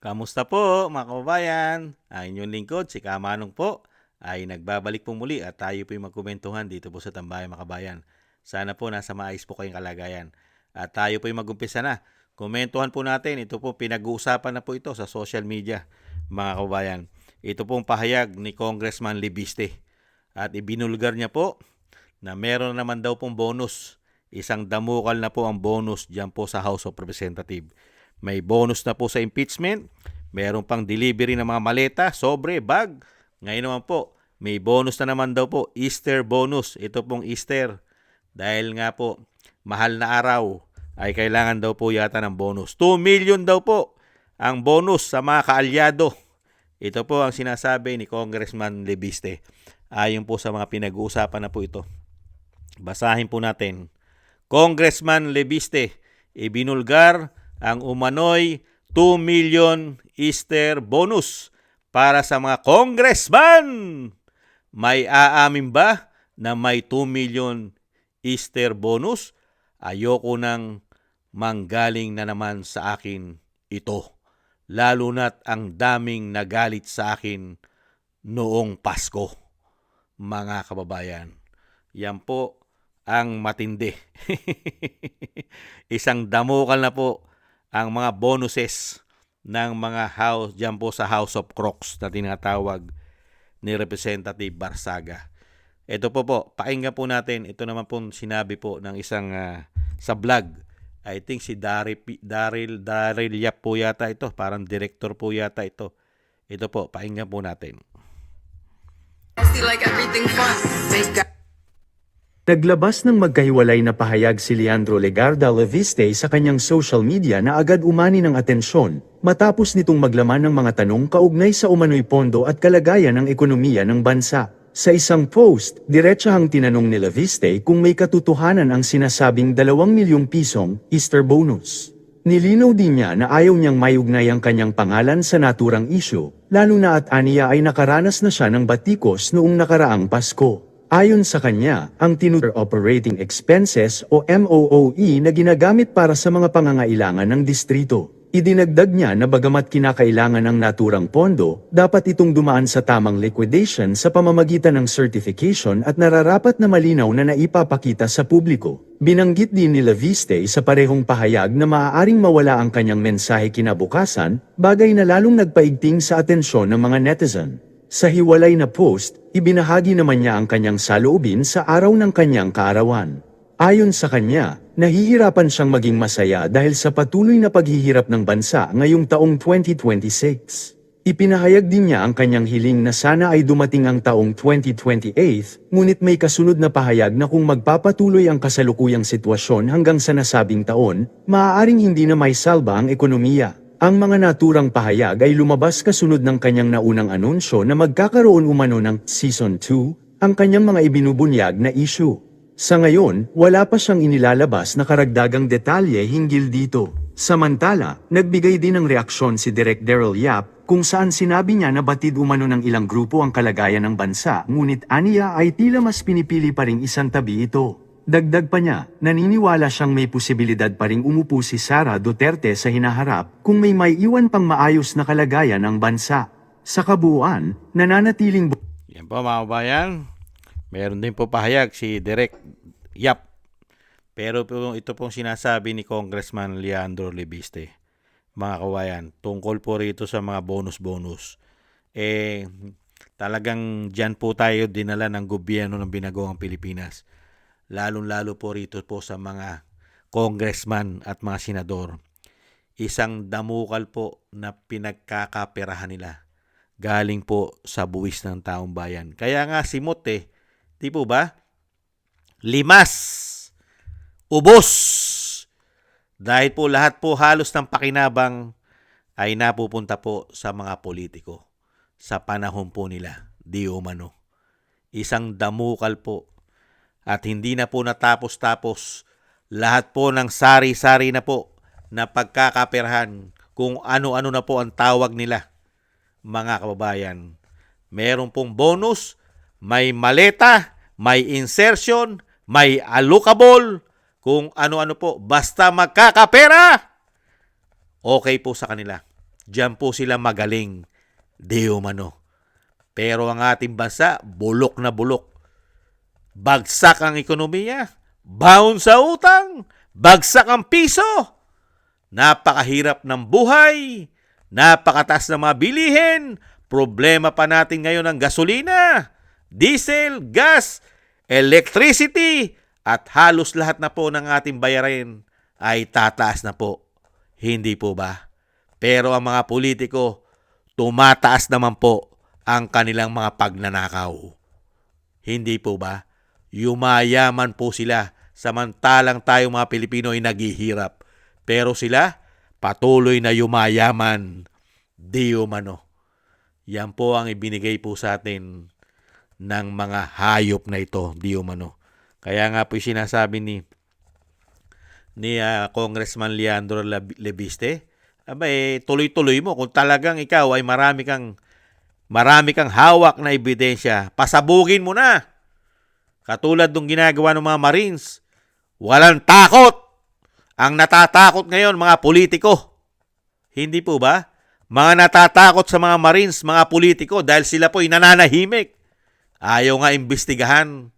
Kamusta po mga kababayan? Ang inyong lingkod, si Kamanong po, ay nagbabalik po muli at tayo po magkumentuhan dito po sa Tambayan mga kabayan. Sana po nasa maayos po kayong kalagayan. At tayo po magumpisa na. Komentuhan po natin, ito po pinag-uusapan na po ito sa social media mga kababayan. Ito pong pahayag ni Congressman Libiste. At ibinulgar niya po na meron naman daw pong bonus. Isang damukal na po ang bonus dyan po sa House of Representatives. May bonus na po sa impeachment. Meron pang delivery ng mga maleta, sobre, bag. Ngayon naman po, may bonus na naman daw po, Easter bonus. Ito pong Easter. Dahil nga po, mahal na araw, ay kailangan daw po yata ng bonus. 2 million daw po ang bonus sa mga kaalyado. Ito po ang sinasabi ni Congressman Libiste. Ayon po sa mga pinag-uusapan na po ito. Basahin po natin. Congressman Libiste, ibinulgar ang umano'y 2 million Easter bonus para sa mga congressman. May aamin ba na may 2 million Easter bonus? Ayoko nang manggaling na naman sa akin ito. Lalo na't ang daming nagalit sa akin noong Pasko. Mga kababayan, yan po ang matindi. Isang damukal na po ang mga bonuses ng mga house dyan po sa House of Crocs na tinatawag ni Representative Barsaga. Ito po, pakinggan po natin. Ito naman po sinabi po ng isang sa vlog. I think si Daryl Yap po yata ito. Parang director po yata ito. Ito po, pakinggan po natin. Like everything fun. Naglabas ng magkahiwalay na pahayag si Leandro Legarda Leviste sa kanyang social media na agad umani ng atensyon, matapos nitong maglaman ng mga tanong kaugnay sa umano'y pondo at kalagayan ng ekonomiya ng bansa. Sa isang post, diretsahang tinanong ni Leviste kung may katotohanan ang sinasabing 2 milyong pisong Easter bonus. Nilinaw din niya na ayaw niyang mayugnay ang kanyang pangalan sa naturang isyu, lalo na at aniya ay nakaranas na siya ng batikos noong nakaraang Pasko. Ayon sa kanya, ang Tinutur Operating Expenses o MOOE na ginagamit para sa mga pangangailangan ng distrito. Idinagdag niya na bagamat kinakailangan ng naturang pondo, dapat itong dumaan sa tamang liquidation sa pamamagitan ng certification at nararapat na malinaw na naipapakita sa publiko. Binanggit din ni Leviste sa parehong pahayag na maaaring mawala ang kanyang mensahe kinabukasan, bagay na lalong nagpaigting sa atensyon ng mga netizen. Sa hiwalay na post, ibinahagi naman niya ang kanyang saloobin sa araw ng kanyang kaarawan. Ayon sa kanya, nahihirapan siyang maging masaya dahil sa patuloy na paghihirap ng bansa ngayong taong 2026. Ipinahayag din niya ang kanyang hiling na sana ay dumating ang taong 2028, ngunit may kasunod na pahayag na kung magpapatuloy ang kasalukuyang sitwasyon hanggang sa nasabing taon, maaaring hindi na may salba ang ekonomiya. Ang mga naturang pahayag ay lumabas kasunod ng kanyang naunang anunsyo na magkakaroon umano ng Season 2, ang kanyang mga ibinubunyag na issue. Sa ngayon, wala pa siyang inilalabas na karagdagang detalye hinggil dito. Samantala, nagbigay din ng reaksyon si Direk Daryl Yap kung saan sinabi niya na batid umano ng ilang grupo ang kalagayan ng bansa, ngunit aniya ay tila mas pinipili pa ring isang tabi ito. Dagdag pa niya, naniniwala siyang may posibilidad pa ring umupo si Sara Duterte sa hinaharap kung may maiiwan pang maayos na kalagayan ng bansa. Sa kabuuan, nananatiling Yan po mga kabayan. Meron din po pahayag si Direk Yap. Pero po, ito pong sinasabi ni Congressman Leandro Libiste. Mga kabayan, tungkol po rito sa mga bonus-bonus. Talagang dyan po tayo dinala ng gobyerno ng Binagoong Pilipinas. Lalong-lalo po rito po sa mga congressman at mga senador. Isang damukal po na pinagkakaperahan nila. Galing po sa buwis ng taong bayan. Kaya nga si Mote, di po ba? Limas, ubos. Dahil po lahat po halos ng pakinabang ay napupunta po sa mga politiko. Sa panahon po nila, di umano. Isang damukal po. At hindi na po natapos-tapos lahat po ng sari-sari na po na pagkakaperahan kung ano-ano na po ang tawag nila. Mga kababayan, meron pong bonus, may maleta, may insertion, may allocable, kung ano-ano po. Basta magkakapera, okay po sa kanila. Diyan po sila magaling, di umano. Pero ang ating bansa, bulok na bulok. Bagsak ang ekonomiya, baon sa utang, bagsak ang piso. Napakahirap ng buhay, napakataas ng mga bilihin, problema pa natin ngayon ang gasolina, diesel, gas, electricity, at halos lahat na po ng ating bayarin ay tataas na po. Hindi po ba? Pero ang mga politiko, tumataas naman po ang kanilang mga pagnanakaw. Hindi po ba? Yumayaman po sila samantalang tayo mga Pilipino ay naghihirap. Pero sila, patuloy na yumayaman. Di umano. Yan po ang ibinigay po sa atin ng mga hayop na ito. Di umano. Kaya nga po sinasabi ni Congressman Leandro Lebiste, tuloy-tuloy mo. Kung talagang ikaw ay marami kang hawak na ebidensya, pasabugin mo na. Katulad ng ginagawa ng mga Marines. Walang takot. Ang natatakot ngayon, mga politiko. Hindi po ba? Mga natatakot sa mga Marines, mga politiko, dahil sila po ay nananahimik. Ayaw nga imbestigahan.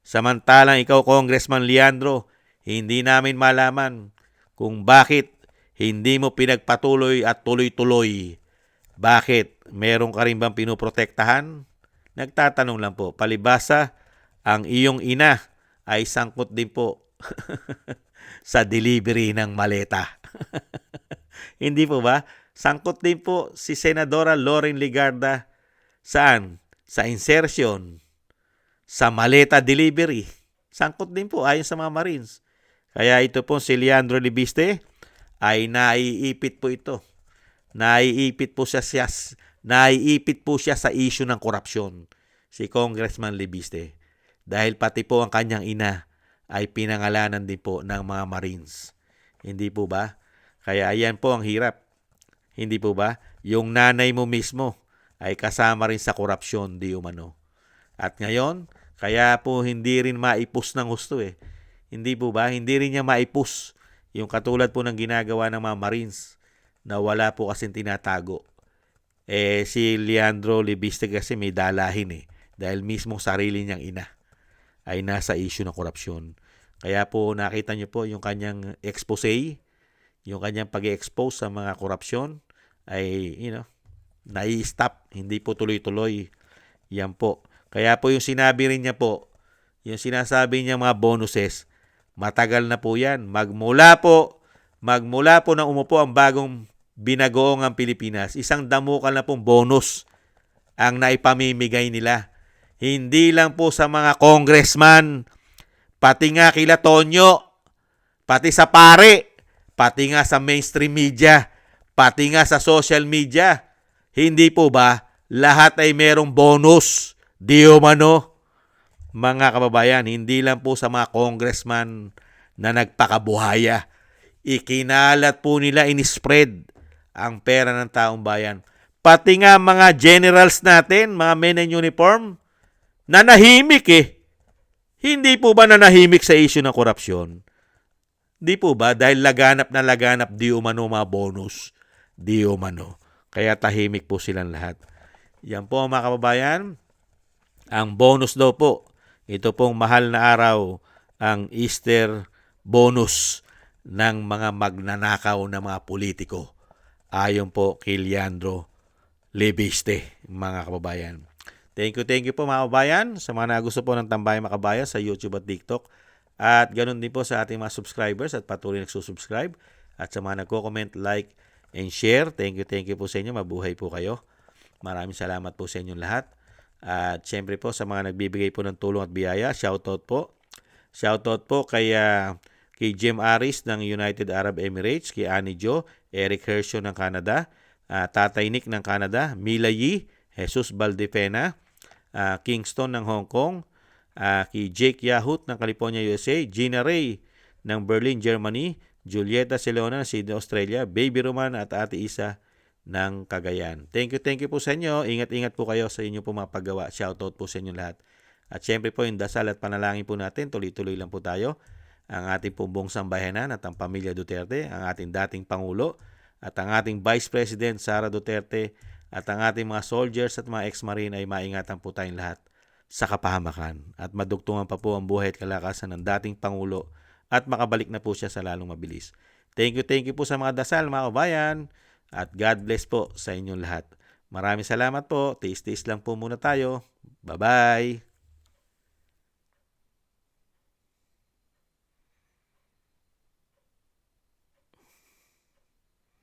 Samantalang ikaw, Congressman Leandro, hindi namin malaman kung bakit hindi mo pinagpatuloy at tuloy-tuloy. Bakit? Meron ka rin bang pinoprotektahan? Nagtatanong lang po. Palibasa, ang iyong ina ay sangkot din po sa delivery ng maleta. Hindi po ba? Sangkot din po si Senadora Loren Legarda. Saan? Sa insertion. Sa maleta delivery. Sangkot din po ayon sa mga Marines. Kaya ito po si Leandro Lebiste ay naiipit po ito. Naiipit po siya sa issue ng korupsyon. Si Congressman Lebiste. Dahil pati po ang kanyang ina ay pinangalanan din po ng mga Marines. Hindi po ba? Kaya ayan po ang hirap. Hindi po ba? Yung nanay mo mismo ay kasama rin sa korupsyon, di umano. At ngayon, kaya po hindi rin maipus ng gusto eh. Hindi po ba? Hindi rin niya maipus yung katulad po ng ginagawa ng mga Marines na wala po kasing tinatago. Si Leandro Lebiste kasi may dalahin eh. Dahil mismo sarili niyang ina ay nasa issue ng korupsyon. Kaya po nakita niyo po yung kanyang expose, yung kanyang pag-expose sa mga korupsyon ay, nai-stop, hindi po tuloy-tuloy. Yan po. Kaya po yung sinabi rin niya po, yung sinasabi niya mga bonuses, matagal na po yan. Magmula po nang umupo ang bagong binagoong ang Pilipinas, isang damukal na pong bonus ang naipamimigay nila. Hindi lang po sa mga congressman, pati nga kila Tonyo, pati sa pare, pati nga sa mainstream media, pati nga sa social media. Hindi po ba lahat ay merong bonus? Di umano, mga kababayan, hindi lang po sa mga congressman na nagpakabuhaya. Ikinalat po nila, in-spread ang pera ng taong bayan. Pati nga mga generals natin, mga men in uniform, nanahimik eh. Hindi po ba nanahimik sa issue ng korupsyon? Di po ba? Dahil laganap na laganap, di umano mga bonus. Di umano. Kaya tahimik po silang lahat. Yan po mga kababayan. Ang bonus daw po, ito pong mahal na araw, ang Easter bonus ng mga magnanakaw na mga politiko. Ayon po kay Leandro Lebiste, mga kababayan. Thank you po mga kababayan sa mga nagusto po ng Tambayang Makabayan sa YouTube at TikTok. At ganoon din po sa ating mga subscribers at patuloy nagsusubscribe. At sa mga nagko-comment, like, and share. Thank you po sa inyo. Mabuhay po kayo. Maraming salamat po sa inyong lahat. At syempre po sa mga nagbibigay po ng tulong at biyaya, shoutout po. Shoutout po kay Jim Aris ng United Arab Emirates, kay Annie Jo, Eric Hershon ng Canada, Tatay Nick ng Canada, Mila Yi, Jesus Valdepena, Kingston ng Hong Kong, kay Jake Yahut ng California, USA, Gina Ray ng Berlin, Germany, Julieta Celona ng Sydney, Australia, Baby Roman at Ate Isa ng Cagayan. Thank you po sa inyo. Ingat-ingat po kayo sa inyo po mga paggawa. Shoutout po sa inyo lahat. At syempre po yung dasal at panalangin po natin, tuloy-tuloy lang po tayo. Ang ating pong buong sambayanan at ang pamilya Duterte, ang ating dating Pangulo, at ang ating Vice President Sara Duterte at ang ating mga soldiers at mga ex-marine ay maingatan po tayong lahat sa kapahamakan at madugtungan pa po ang buhay at kalakasan ng dating Pangulo at makabalik na po siya sa lalong mabilis. Thank you po sa mga dasal mga kabayan at God bless po sa inyong lahat. Maraming salamat po. Tiis-tiis lang po muna tayo. Bye-bye!